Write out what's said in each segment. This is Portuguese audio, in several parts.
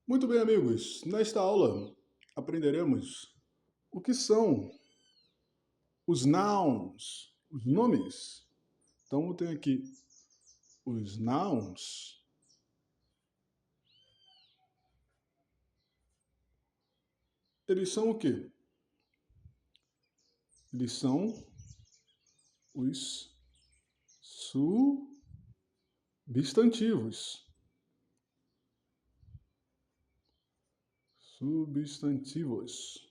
Muito bem, amigos. Nesta aula aprenderemos o que são os nouns, os nomes. Então, eu tenho aqui os nouns. Eles são o quê? Eles são os substantivos. Substantivos.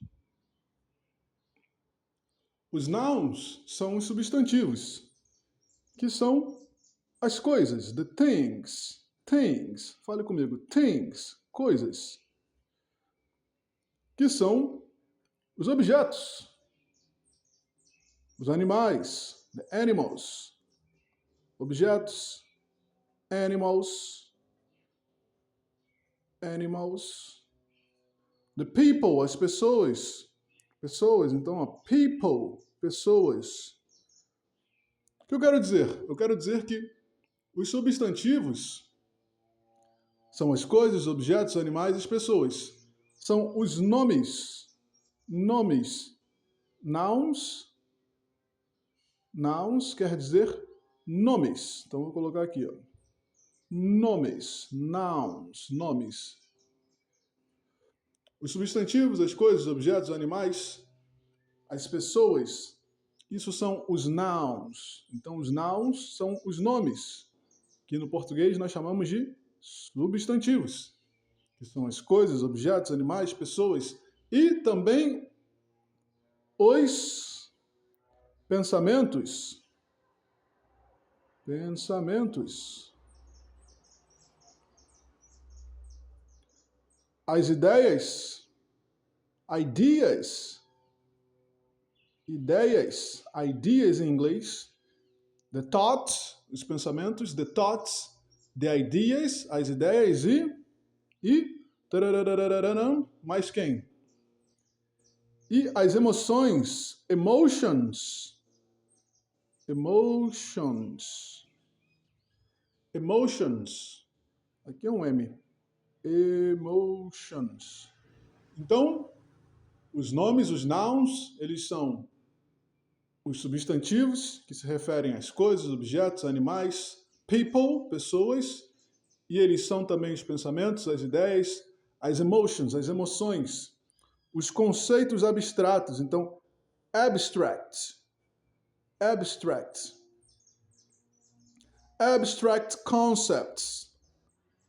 Os nouns são os substantivos, que são as coisas, the things. Things, fale comigo, things, coisas. Que são os objetos, os animais, the animals. Objetos, animals. The people, as pessoas. Pessoas, então, people, pessoas. O que eu quero dizer? Eu quero dizer que os substantivos são as coisas, objetos, animais e as pessoas. São os nomes. Nomes. Nouns. Nouns quer dizer nomes. Então, vou colocar aqui, ó. Nomes. Nouns. Nomes. Os substantivos, as coisas, os objetos, os animais, as pessoas, isso são os nouns. Então, os nouns são os nomes, que no português nós chamamos de substantivos, que são as coisas, objetos, animais, pessoas, e também os pensamentos. Pensamentos. As ideias, ideas em inglês, the thoughts, os pensamentos, the thoughts, the ideas, as ideias e mais quem? E as emoções, emotions, aqui é um M. Emotions. Então, os nomes, os nouns, eles são os substantivos, que se referem às coisas, objetos, animais, people, pessoas, e eles são também os pensamentos, as ideias, as emotions, as emoções, os conceitos abstratos. Então, abstract concepts.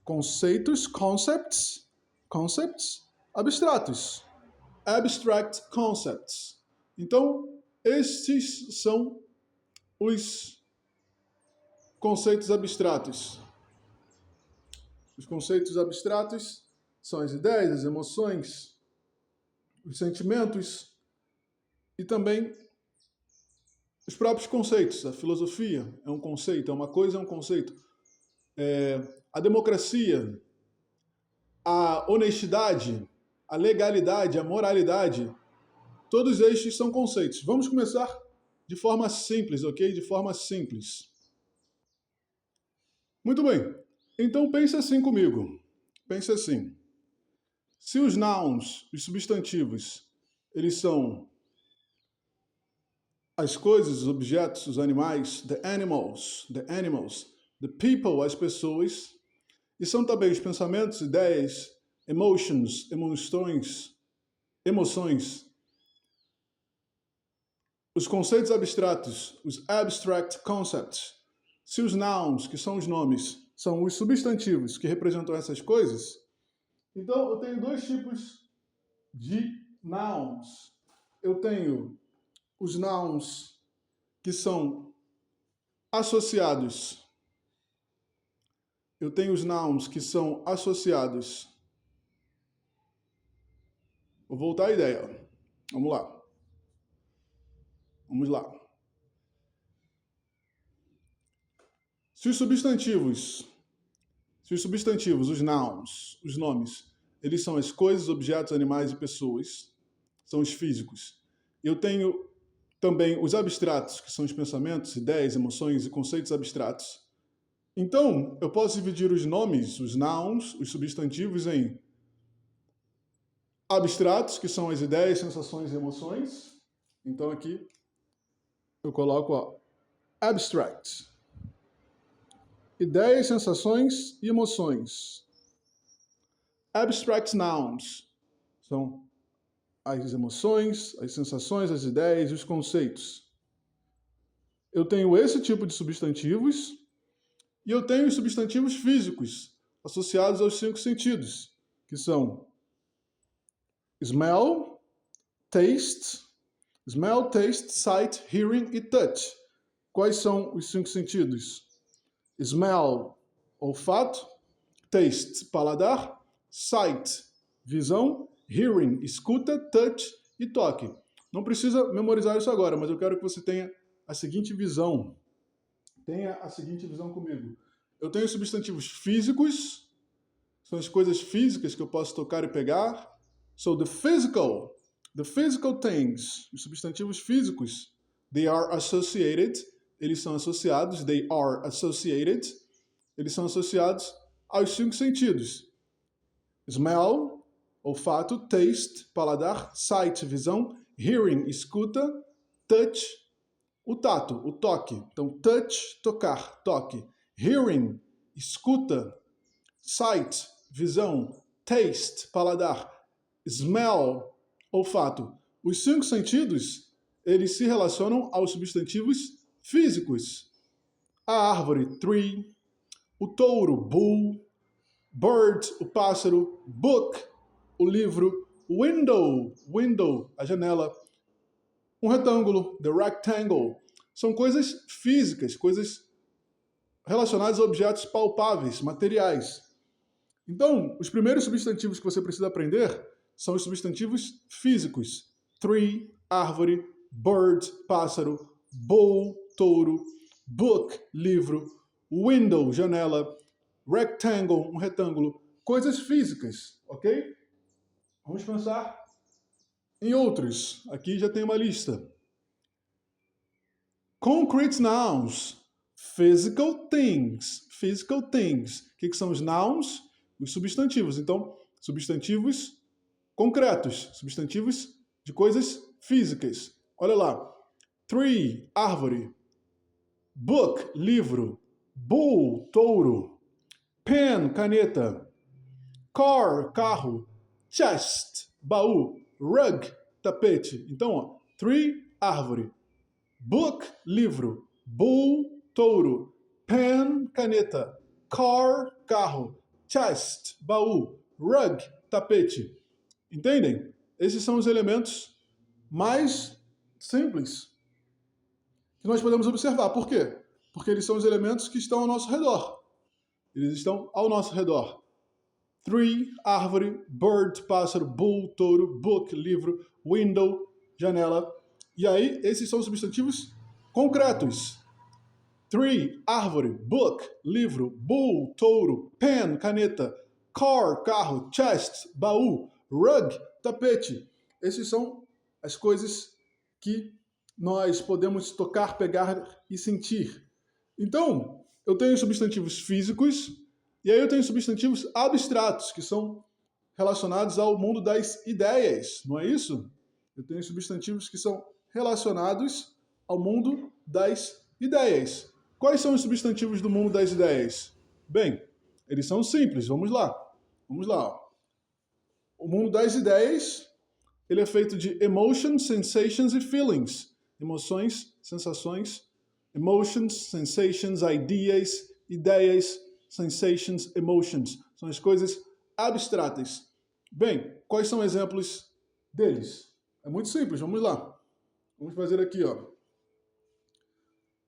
Conceitos, concepts, abstratos. Abstract concepts. Então, estes são os conceitos abstratos. Os conceitos abstratos são as ideias, as emoções, os sentimentos e também os próprios conceitos. A filosofia é um conceito, é uma coisa, é um conceito. A democracia, a honestidade, a legalidade, a moralidade, todos estes são conceitos. Vamos começar de forma simples, ok? De forma simples. Muito bem. Então pense assim comigo. Pense assim. Se os nouns, os substantivos, eles são as coisas, os objetos, os animais, the animals, the people, as pessoas, e são também os pensamentos, ideias, emotions, emoções, os conceitos abstratos, os abstract concepts. Se os nouns, que são os nomes, são os substantivos que representam essas coisas, então eu tenho dois tipos de nouns. Eu tenho os nouns que são associados. Eu tenho os nouns que são associados. Vou voltar à ideia. Vamos lá. Se os substantivos, os nouns, os nomes, eles são as coisas, objetos, animais e pessoas, são os físicos. Eu tenho também os abstratos, que são os pensamentos, ideias, emoções e conceitos abstratos. Então, eu posso dividir os nomes, os nouns, os substantivos em abstratos, que são as ideias, sensações e emoções. Então aqui eu coloco, ó, abstract. Ideias, sensações e emoções. Abstract nouns são as emoções, as sensações, as ideias e os conceitos. Eu tenho esse tipo de substantivos e eu tenho os substantivos físicos associados aos 5 sentidos, que são smell, taste, sight, hearing e touch. Quais são os 5 sentidos? Smell, olfato, taste, paladar, sight, visão, hearing, escuta, touch e toque. Não precisa memorizar isso agora, mas eu quero que você tenha a seguinte visão. Tenha a seguinte visão comigo. Eu tenho substantivos físicos, são as coisas físicas que eu posso tocar e pegar. So the physical things, os substantivos físicos, they are associated, eles são associados, eles são associados aos 5 sentidos. Smell, olfato, taste, paladar, sight, visão, hearing, escuta, touch, o tato, o toque. Então, touch, tocar, toque. Hearing, escuta. Sight, visão. Taste, paladar. Smell, olfato. Os 5 sentidos, eles se relacionam aos substantivos físicos. A árvore, tree. O touro, bull. Bird, o pássaro. Book, o livro. Window, a janela. Um retângulo, the rectangle, são coisas físicas, coisas relacionadas a objetos palpáveis, materiais. Então, os primeiros substantivos que você precisa aprender são os substantivos físicos. Tree, árvore, bird, pássaro, bull, touro, book, livro, window, janela, rectangle, um retângulo, coisas físicas, ok? Vamos pensar em outros. Aqui já tem uma lista. Concrete nouns. Physical things. O que são os nouns? Os substantivos. Então, substantivos concretos. Substantivos de coisas físicas. Olha lá. Tree, árvore. Book, livro. Bull, touro. Pen, caneta. Car, carro. Chest, baú. Rug, tapete. Então, ó, tree, árvore. Book, livro. Bull, touro. Pen, caneta. Car, carro. Chest, baú. Rug, tapete. Entendem? Esses são os elementos mais simples que nós podemos observar. Por quê? Porque eles são os elementos que estão ao nosso redor. Eles estão ao nosso redor. Tree, árvore, bird, pássaro, bull, touro, book, livro, window, janela. E aí, esses são substantivos concretos. Tree, árvore, book, livro, bull, touro, pen, caneta, car, carro, chest, baú, rug, tapete. Esses são as coisas que nós podemos tocar, pegar e sentir. Então, eu tenho substantivos físicos e aí eu tenho substantivos abstratos, que são relacionados ao mundo das ideias, não é isso? Eu tenho substantivos que são relacionados ao mundo das ideias. Quais são os substantivos do mundo das ideias? Bem, eles são simples, vamos lá. Vamos lá. O mundo das ideias, ele é feito de emotions, sensations e feelings. Emoções, sensações, emotions, sensations, ideas, sensations, emotions. São as coisas abstratas. Bem, quais são exemplos deles? É muito simples, vamos lá. Vamos fazer aqui, ó.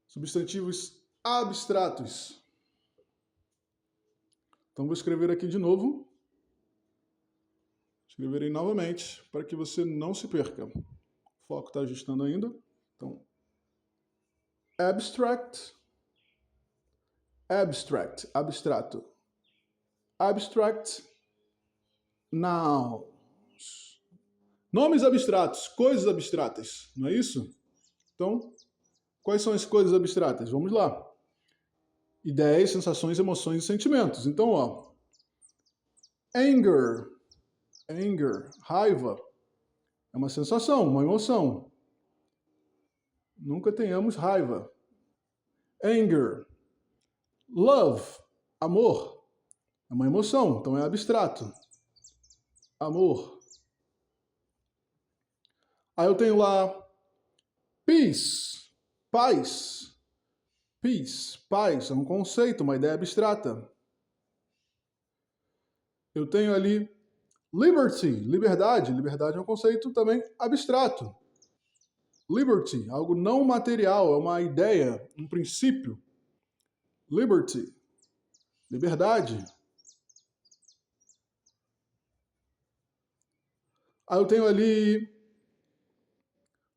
Substantivos abstratos. Então, vou escrever aqui de novo. Escreverei novamente para que você não se perca. O foco está ajustando ainda. Então, abstract, abstrato. Abstract nouns. Nomes abstratos, coisas abstratas, não é isso? Então, quais são as coisas abstratas? Vamos lá. Ideias, sensações, emoções e sentimentos. Então, ó, anger Anger, raiva, é uma sensação, uma emoção. Nunca tenhamos raiva. Anger. Love, amor, é uma emoção, então é abstrato. Amor. Aí eu tenho lá peace, paz. Peace, paz, é um conceito, uma ideia abstrata. Eu tenho ali liberty, liberdade. Liberdade é um conceito também abstrato. Liberty, algo não material, é uma ideia, um princípio. Liberty, liberdade. Aí eu tenho ali,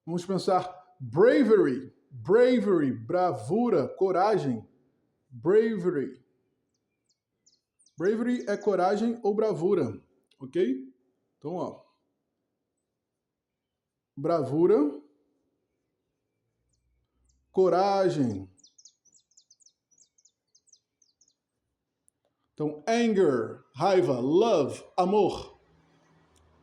vamos pensar, bravery. Bravery, bravura, coragem. Bravery. Bravery é coragem ou bravura, ok? Então, ó. Bravura, coragem. Então, anger, raiva, love, amor.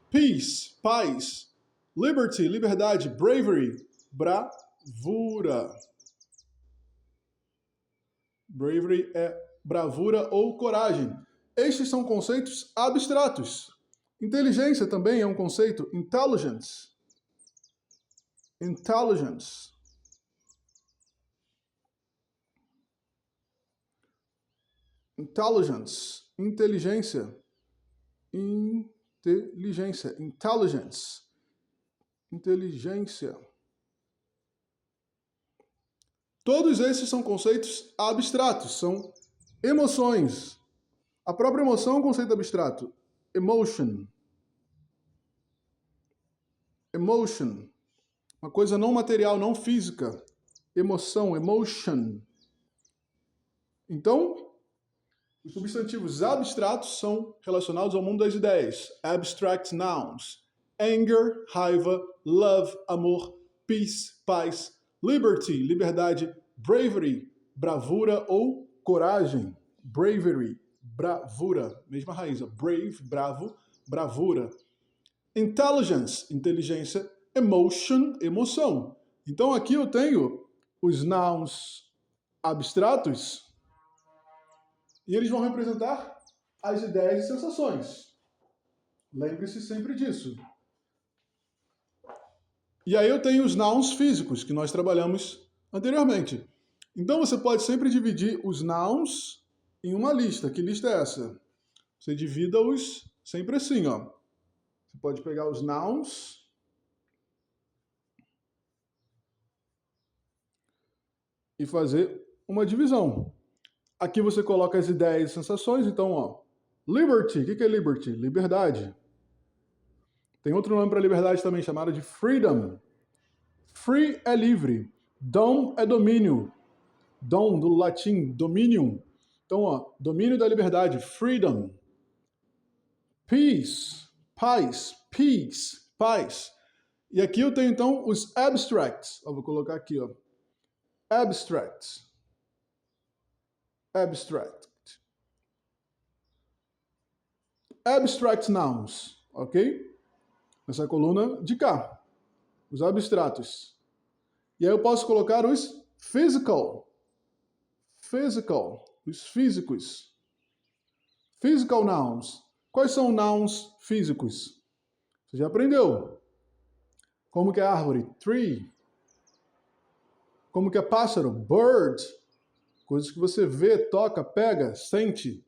Peace, paz. Liberty, liberdade. Bravery, bravura. Bravery é bravura ou coragem. Estes são conceitos abstratos. Inteligência também é um conceito. Intelligence. Intelligence. Intelligence. Inteligência. Inteligência. Intelligence. Inteligência. Todos esses são conceitos abstratos, são emoções. A própria emoção é um conceito abstrato. Emotion. Emotion. Uma coisa não material, não física. Emoção, emotion. Então, os substantivos abstratos são relacionados ao mundo das ideias. Abstract nouns. Anger, raiva, love, amor, peace, paz, liberty, liberdade, bravery, bravura ou coragem. Bravery, bravura, mesma raiz. Brave, bravo, bravura. Intelligence, inteligência. Emotion, emoção. Então aqui eu tenho os nouns abstratos e eles vão representar as ideias e sensações. Lembre-se sempre disso. E aí eu tenho os nouns físicos, que nós trabalhamos anteriormente. Então você pode sempre dividir os nouns em uma lista. Que lista é essa? Você divida-os sempre assim, ó. Você pode pegar os nouns e fazer uma divisão. Aqui você coloca as ideias e sensações, então, ó. Liberty, o que é liberty? Liberdade. Tem outro nome para liberdade também, chamado de freedom. Free é livre. Dom é domínio. Dom, do latim, dominium. Então, ó, domínio da liberdade, freedom. Peace, paz, peace, paz. E aqui eu tenho, então, os abstracts. Eu vou colocar aqui, ó. Abstracts. Abstract. Abstract nouns, ok? Nessa coluna de cá. Os abstratos. E aí eu posso colocar os physical. Physical. Os físicos. Physical nouns. Quais são nouns físicos? Você já aprendeu. Como que é árvore? Tree. Como que é pássaro? Bird. Coisas que você vê, toca, pega, sente.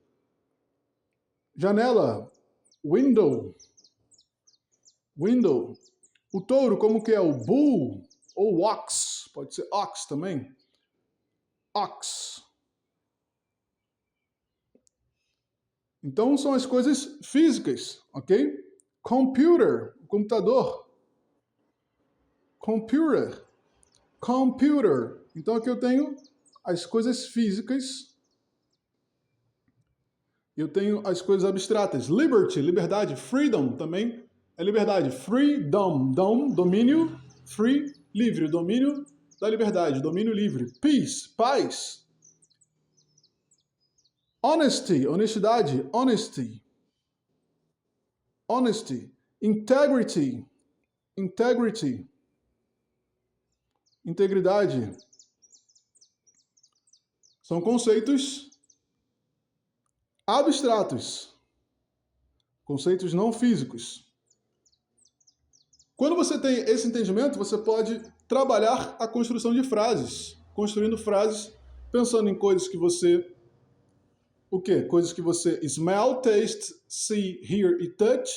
Janela. Window. Window. O touro, como que é? O bull ou ox. Pode ser ox também. Ox. Então são as coisas físicas, ok? Computer, computador. Computer. Computer. Então aqui eu tenho as coisas físicas. Eu tenho as coisas abstratas. Liberty, liberdade. Freedom também é liberdade. Freedom, dom, domínio. Free, livre, domínio da liberdade, domínio livre. Peace, paz. Honesty, honestidade, honesty. honesty, integrity, integrity, integridade. São conceitos abstratos, conceitos não físicos. Quando você tem esse entendimento, você pode trabalhar a construção de frases, construindo frases pensando em coisas que você... O quê? Coisas que você smell, taste, see, hear e touch.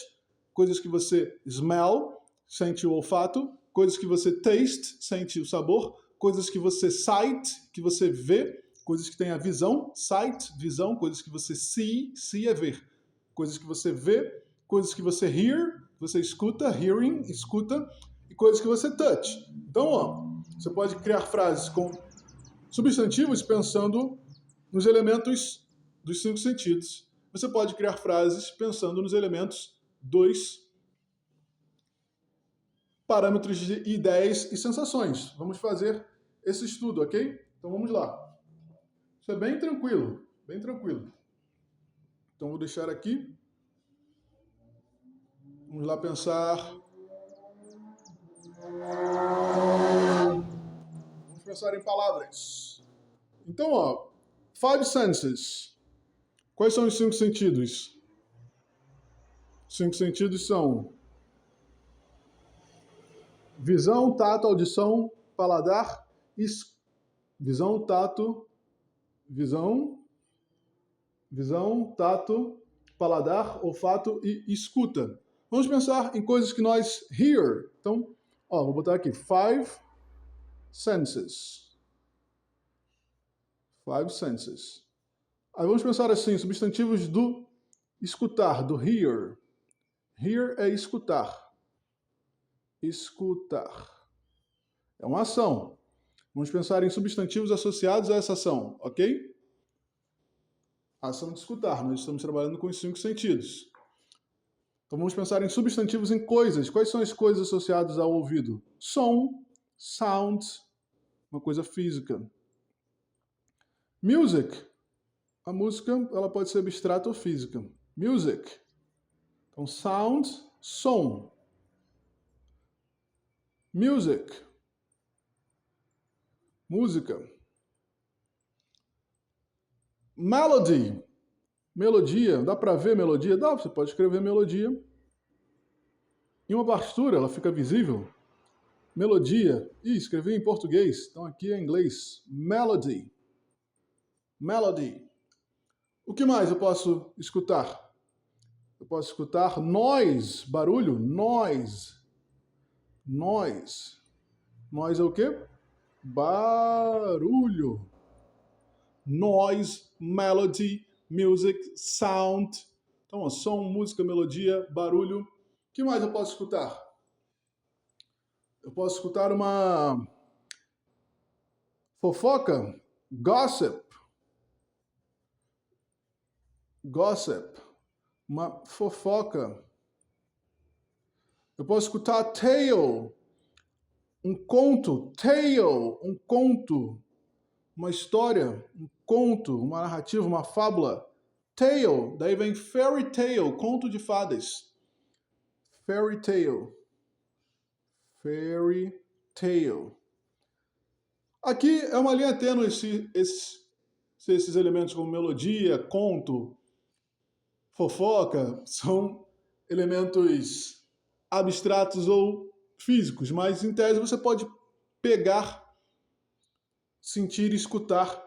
Coisas que você smell, sente o olfato. Coisas que você taste, sente o sabor. Coisas que você sight, que você vê. Coisas que têm a visão, sight, visão. Coisas que você see, see é ver. Coisas que você vê. Coisas que você hear, você escuta, hearing, escuta. E coisas que você touch. Então, ó, você pode criar frases com substantivos pensando nos elementos dos 5 sentidos. Você pode criar frases pensando nos elementos dos parâmetros de ideias e sensações. Vamos fazer esse estudo, ok? Então vamos lá. Isso é bem tranquilo, bem tranquilo. Então vou deixar aqui. Vamos lá pensar. Vamos pensar em palavras. Então, ó, 5 senses. Quais são os 5 sentidos? Os 5 sentidos são visão, tato, audição, paladar, visão, tato, paladar, olfato e escuta. Vamos pensar em coisas que nós hear. Então, ó, vou botar aqui 5 senses. 5 senses. Aí vamos pensar assim, substantivos do escutar, do hear. Hear é escutar. Escutar. É uma ação. Vamos pensar em substantivos associados a essa ação, ok? A ação de escutar. Nós estamos trabalhando com os 5 sentidos. Então vamos pensar em substantivos em coisas. Quais são as coisas associadas ao ouvido? Som, sound, uma coisa física. Music. A música, ela pode ser abstrata ou física. Music. Então, sound, som. Music. Música. Melody. Melodia. Dá para ver melodia? Dá, você pode escrever melodia. Em uma partitura, ela fica visível. Melodia. Ih, escrevi em português. Então aqui é em inglês. Melody. Melody. O que mais eu posso escutar? Eu posso escutar noise, barulho, noise. Noise. Noise é o quê? Barulho. Noise, melody, music, sound. Então, ó, som, música, melodia, barulho. O que mais eu posso escutar? Eu posso escutar uma fofoca, gossip. Gossip. Uma fofoca. Eu posso escutar tale, um conto, tale, um conto, uma história, um conto, uma narrativa, uma fábula. Tale, daí vem fairy tale, conto de fadas. Fairy tale. Fairy tale. Aqui é uma linha tênue esses elementos como melodia, conto, fofoca, são elementos abstratos ou físicos, mas em tese você pode pegar, sentir e escutar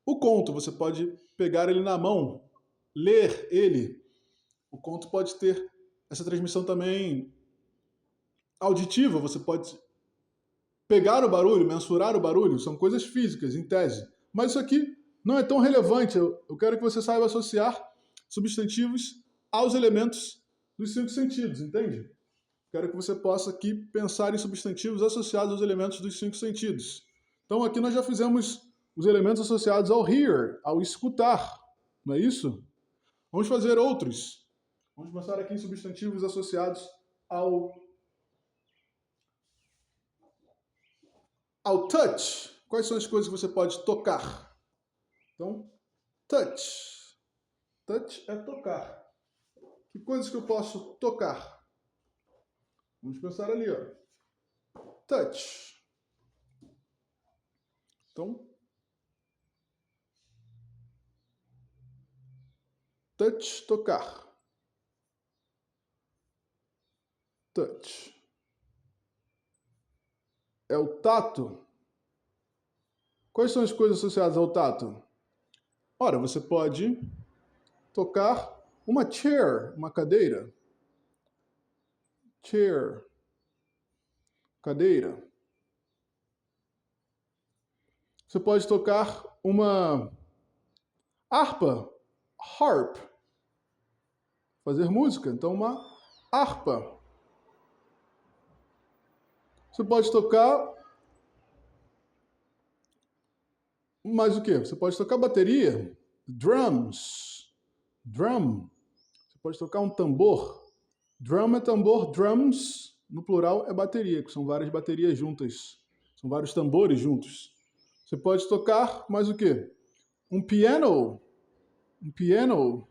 o conto, você pode pegar ele na mão, ler ele. O conto pode ter essa transmissão também auditiva, você pode pegar o barulho, mensurar o barulho, são coisas físicas, em tese. Mas isso aqui não é tão relevante, eu quero que você saiba associar substantivos aos elementos dos 5 sentidos, entende? Quero que você possa aqui pensar em substantivos associados aos elementos dos 5 sentidos. Então aqui nós já fizemos os elementos associados ao hear, ao escutar, não é isso? Vamos fazer outros. Vamos pensar aqui em substantivos associados ao touch. Quais são as coisas que você pode tocar? Então, touch. Touch é tocar. Que coisas que eu posso tocar? Vamos pensar ali, ó. Touch. Então, touch, tocar. Touch. É o tato. Quais são as coisas associadas ao tato? Ora, você pode tocar uma chair, uma cadeira. Chair. Cadeira. Você pode tocar uma harpa. Harp. Fazer música. Então, uma harpa. Você pode tocar mais o quê? Você pode tocar bateria. Drums. Drum. Você pode tocar um tambor. Drum é tambor, drums, no plural, é bateria, que são várias baterias juntas. São vários tambores juntos. Você pode tocar mais o quê? Um piano. Um piano.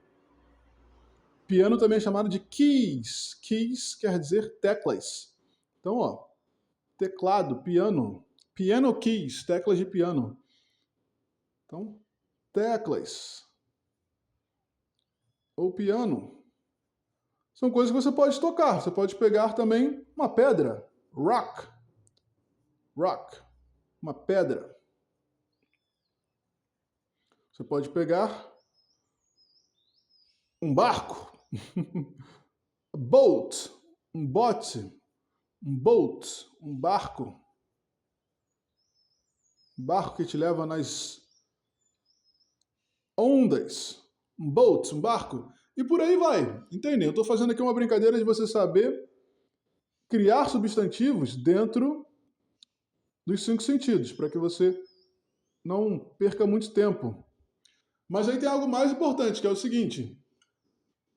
Piano também é chamado de keys. Keys quer dizer teclas. Então, ó, teclado, piano. Piano keys, teclas de piano. Então, teclas. Ou piano. São coisas que você pode tocar. Você pode pegar também uma pedra. Rock. Rock. Uma pedra. Você pode pegar um barco. Boat. Um bote. Um boat. Um barco. Um barco que te leva nas ondas. Um boat. Um barco. E por aí vai. Entende? Eu estou fazendo aqui uma brincadeira de você saber criar substantivos dentro dos 5 sentidos, para que você não perca muito tempo. Mas aí tem algo mais importante, que é o seguinte: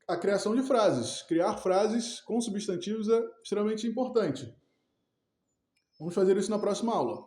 a criação de frases. Criar frases com substantivos é extremamente importante. Vamos fazer isso na próxima aula.